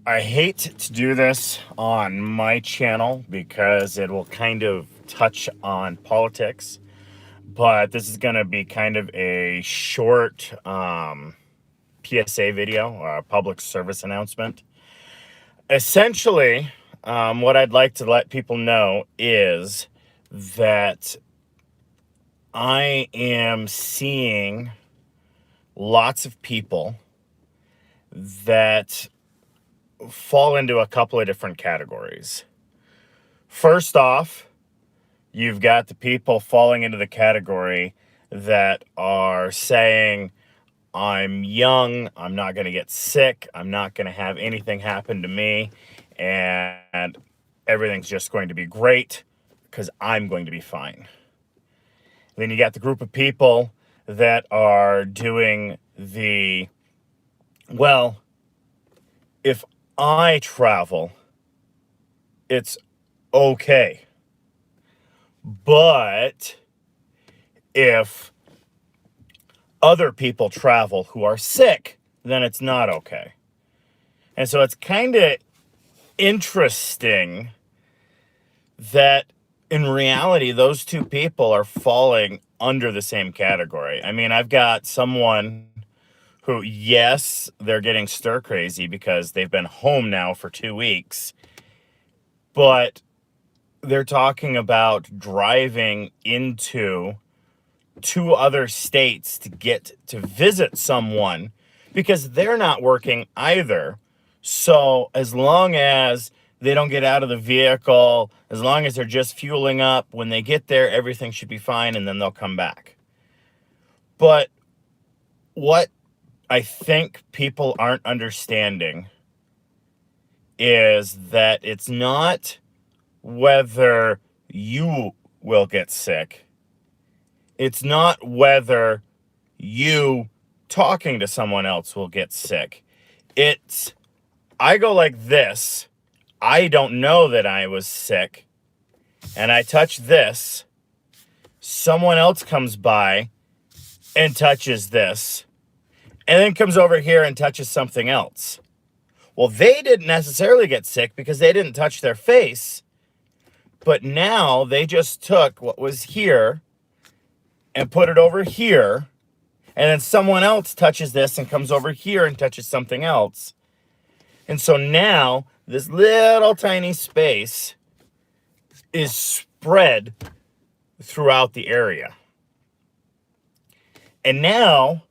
I hate to do this on my channel because it will kind of touch on politics, but this is going to be kind of a short PSA video, or a public service announcement. Essentially, what I'd like to let people know is that I am seeing lots of people that fall into a couple of different categories. First off, you've got the people falling into the category that are saying, I'm young, I'm not going to get sick, I'm not going to have anything happen to me, and everything's just going to be great because I'm going to be fine. Then you got the group of people that are doing the, well, if I travel, it's okay. But if other people travel who are sick, then it's not okay. And so it's kind of interesting that in reality, those two people are falling under the same category. I mean, I've got someone who, yes, they're getting stir crazy because they've been home now for 2 weeks, but they're talking about driving into 2 other states to get to visit someone because they're not working either. So as long as they don't get out of the vehicle, as long as they're just fueling up, when they get there, everything should be fine, and then they'll come back. But what I think people aren't understanding is that it's not whether you will get sick. It's not whether you talking to someone else will get sick. It's, I go like this, I don't know that I was sick, and I touch this, someone else comes by and touches this, and then comes over here and touches something else. Well, they didn't necessarily get sick because they didn't touch their face, but now they just took what was here and put it over here, and then someone else touches this and comes over here and touches something else. And so now this little tiny space is spread throughout the area. And now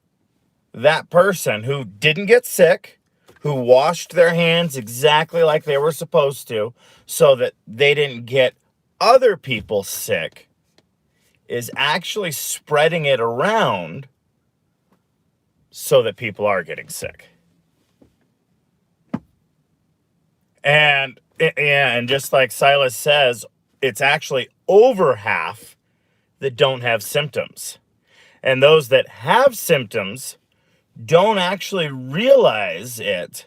that person who didn't get sick, who washed their hands exactly like they were supposed to so that they didn't get other people sick, is actually spreading it around so that people are getting sick. And just like Silas says, it's actually over half that don't have symptoms. And those that have symptoms don't actually realize it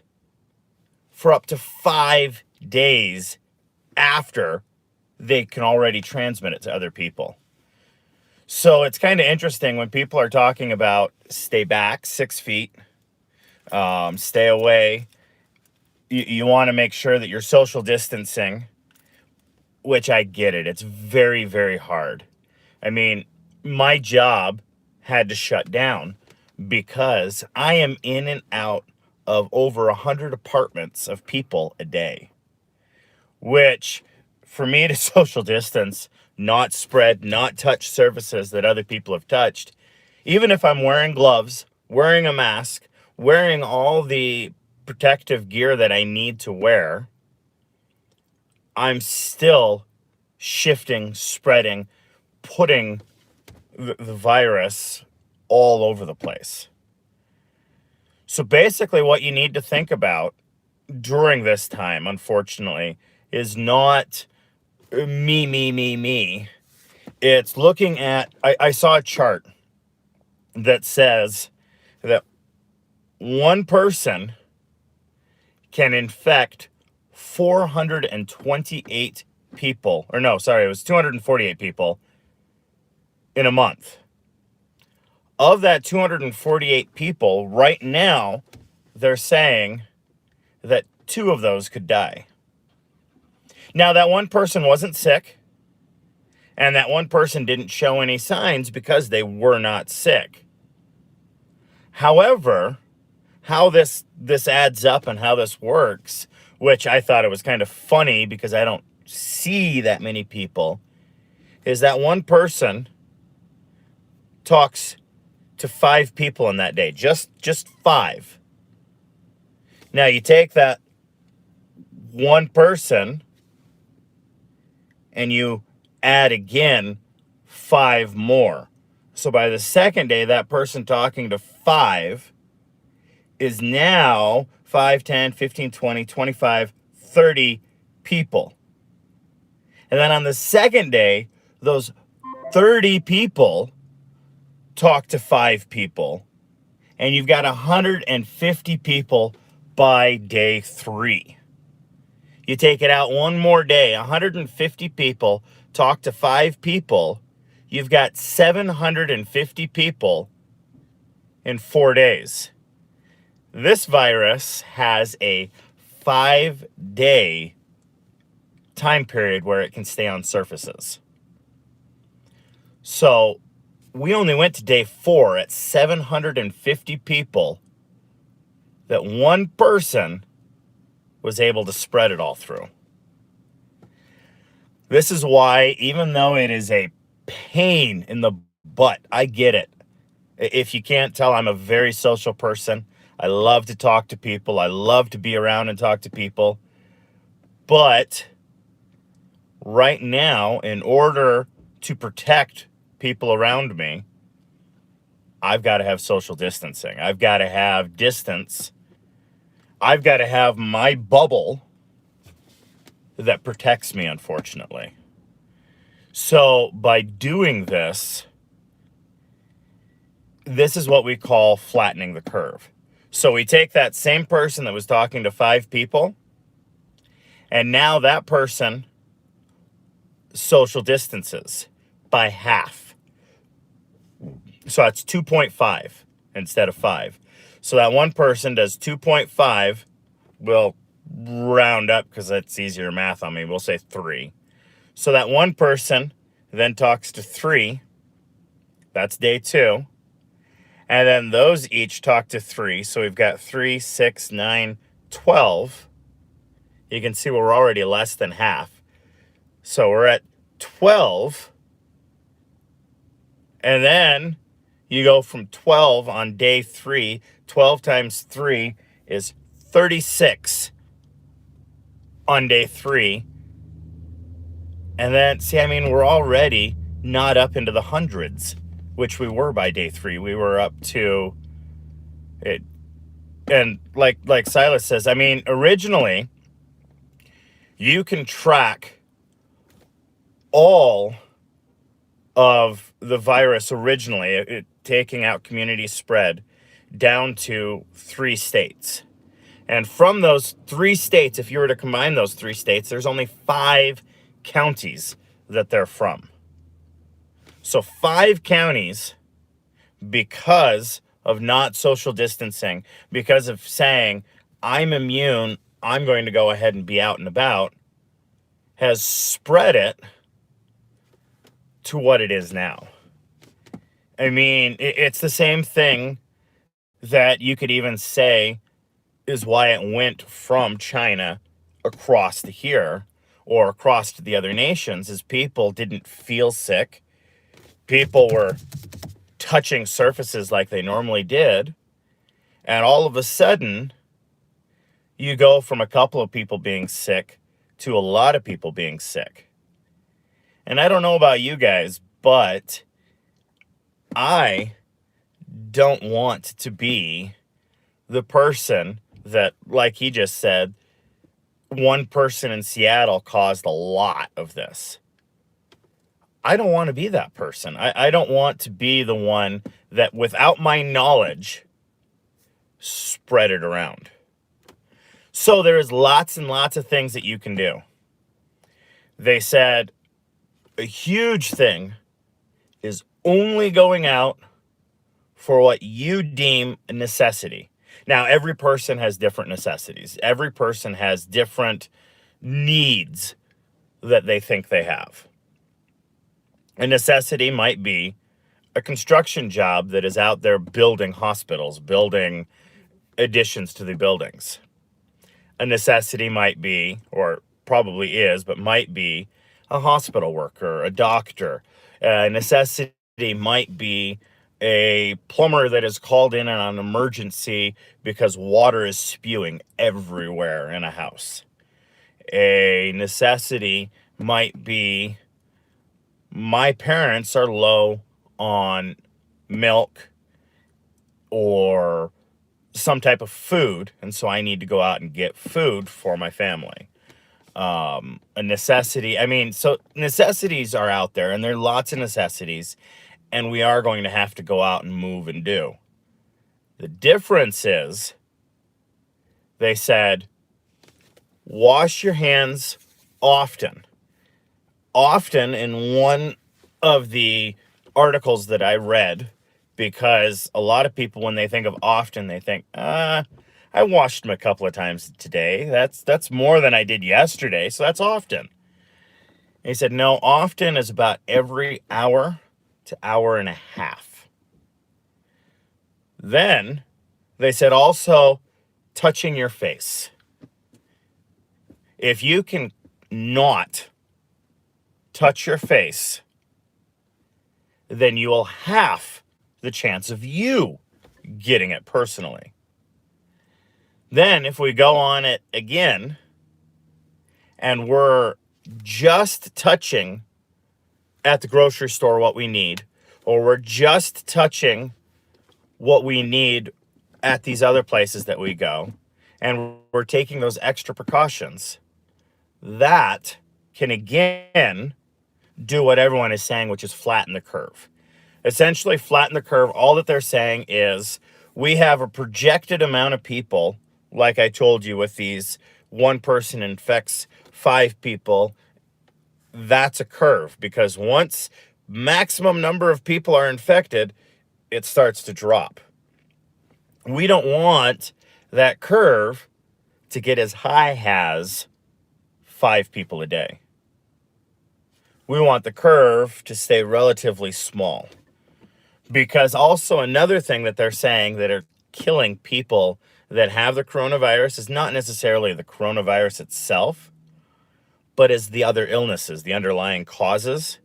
for up to 5 days after they can already transmit it to other people. So it's kind of interesting when people are talking about stay back 6 feet, stay away. You want to make sure that you're social distancing, which I get it. It's very, very hard. I mean, my job had to shut down because I am in and out of over 100 apartments of people a day, which for me to social distance, not spread, not touch surfaces that other people have touched, even if I'm wearing gloves, wearing a mask, wearing all the protective gear that I need to wear, I'm still shifting, spreading, putting the virus all over the place. So basically what you need to think about during this time, unfortunately, is not me. It's looking at, I saw a chart that says that one person can infect 428 people, or no, sorry, it was 248 people in a month. Of that 248 people, right now, they're saying that 2 of those could die. Now, that one person wasn't sick, and that one person didn't show any signs because they were not sick. However, how this adds up and how this works, which I thought it was kind of funny because I don't see that many people, is that one person talks to 5 people in that day, just 5. Now you take that one person and you add again 5 more. So by the second day, that person talking to 5 is now 5, 10, 15, 20, 25, 30 people. And then on the second day, those 30 people talk to 5 people, and you've got 150 people by day 3. You take it out one more day, 150 people talk to 5 people, you've got 750 people in 4 days. This virus has a 5-day time period where it can stay on surfaces. So we only went to day 4 at 750 people that one person was able to spread it all through. This is why, even though it is a pain in the butt, I get it. If you can't tell, I'm a very social person. I love to talk to people. I love to be around and talk to people. But right now, in order to protect people around me, I've got to have social distancing. I've got to have distance. I've got to have my bubble that protects me, unfortunately. So by doing this, this is what we call flattening the curve. So we take that same person that was talking to 5 people, and now that person social distances by half. So that's 2.5 instead of 5. So that one person does 2.5. We'll round up because that's easier math on me. We'll say 3. So that one person then talks to 3. That's day 2. And then those each talk to 3. So we've got 3, 6, 9, 12. You can see we're already less than half. So we're at 12. And then you go from 12 on day 3. 12 times 3 is 36 on day 3. And then, see, I mean, we're already not up into the hundreds, which we were by day 3. We were up to it. And like Silas says, I mean, originally, you can track all of the virus originally, taking out community spread, down to 3 states. And from those 3 states, if you were to combine those 3 states, there's only 5 counties that they're from. So 5 counties, because of not social distancing, because of saying, I'm immune, I'm going to go ahead and be out and about, has spread it to what it is now. I mean, it's the same thing that you could even say is why it went from China across to here or across to the other nations, is people didn't feel sick. People were touching surfaces like they normally did. And all of a sudden, you go from a couple of people being sick to a lot of people being sick. And I don't know about you guys, but I don't want to be the person that, like he just said, one person in Seattle caused a lot of this. I don't want to be that person. I don't want to be the one that, without my knowledge, spread it around. So there is lots and lots of things that you can do. They said a huge thing is only going out for what you deem a necessity. Now, every person has different necessities. Every person has different needs that they think they have. A necessity might be a construction job that is out there building hospitals, building additions to the buildings. A necessity might be, or probably is, but might be a hospital worker, a doctor. A necessity might be a plumber that is called in on an emergency because water is spewing everywhere in a house. A necessity might be my parents are low on milk or some type of food, and so I need to go out and get food for my family. A necessity, I mean, so necessities are out there, and there are lots of necessities, and we are going to have to go out and move and do. The difference is, they said, wash your hands often. Often in one of the articles that I read, because a lot of people, when they think of often, they think, I washed them a couple of times today. That's more than I did yesterday, so that's often. And he said, no, often is about every hour to hour and a half. Then they said also touching your face. If you can not touch your face, then you will have the chance of you getting it personally. Then if we go on it again and we're just touching at the grocery store what we need, or we're just touching what we need at these other places that we go, and we're taking those extra precautions, that can again do what everyone is saying, which is flatten the curve. Essentially, flatten the curve. All that they're saying is we have a projected amount of people, like I told you with these, one person infects 5 people. That's a curve, because once maximum number of people are infected, it starts to drop. We don't want that curve to get as high as 5 people a day. We want the curve to stay relatively small. Because also another thing that they're saying that are killing people that have the coronavirus is not necessarily the coronavirus itself, but is the other illnesses, the underlying causes.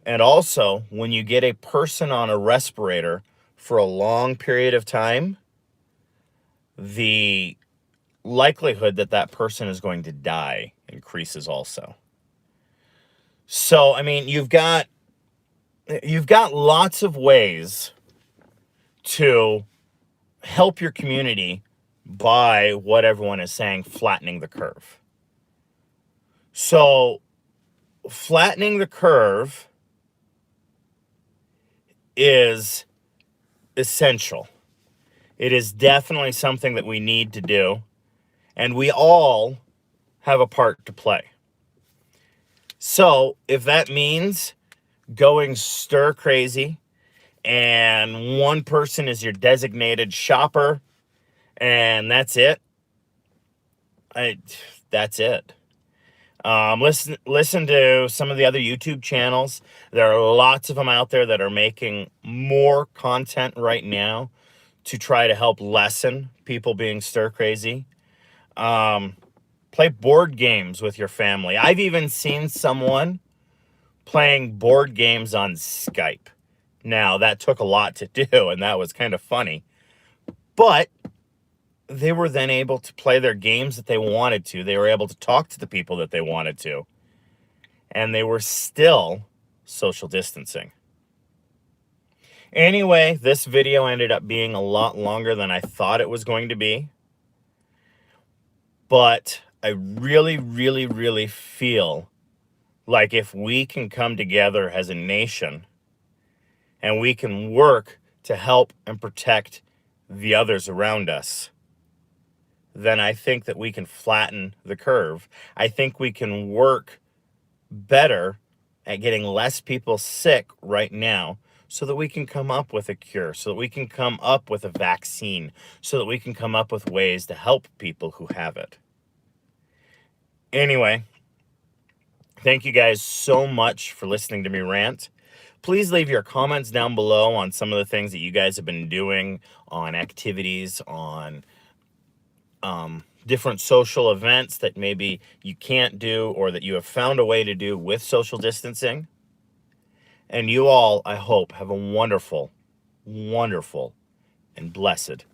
And also, when you get a person on a respirator for a long period of time, the likelihood that that person is going to die increases also. So, I mean, you've got lots of ways to help your community by what everyone is saying, flattening the curve. So, flattening the curve is essential. It is definitely something that we need to do, and we all have a part to play. So, if that means going stir crazy and one person is your designated shopper and that's it, that's it. Listen to some of the other YouTube channels. There are lots of them out there that are making more content right now to try to help lessen people being stir crazy. Play board games with your family. I've even seen someone playing board games on Skype. Now, that took a lot to do, and that was kind of funny. But they were then able to play their games that they wanted to. They were able to talk to the people that they wanted to. And they were still social distancing. Anyway, this video ended up being a lot longer than I thought it was going to be. But I really, really, really feel like if we can come together as a nation and we can work to help and protect the others around us, then I think that we can flatten the curve. I think we can work better at getting less people sick right now so that we can come up with a cure, so that we can come up with a vaccine, so that we can come up with ways to help people who have it. Anyway, thank you guys so much for listening to me rant. Please leave your comments down below on some of the things that you guys have been doing, on activities, on different social events that maybe you can't do or that you have found a way to do with social distancing. And you all, I hope, have a wonderful, wonderful, and blessed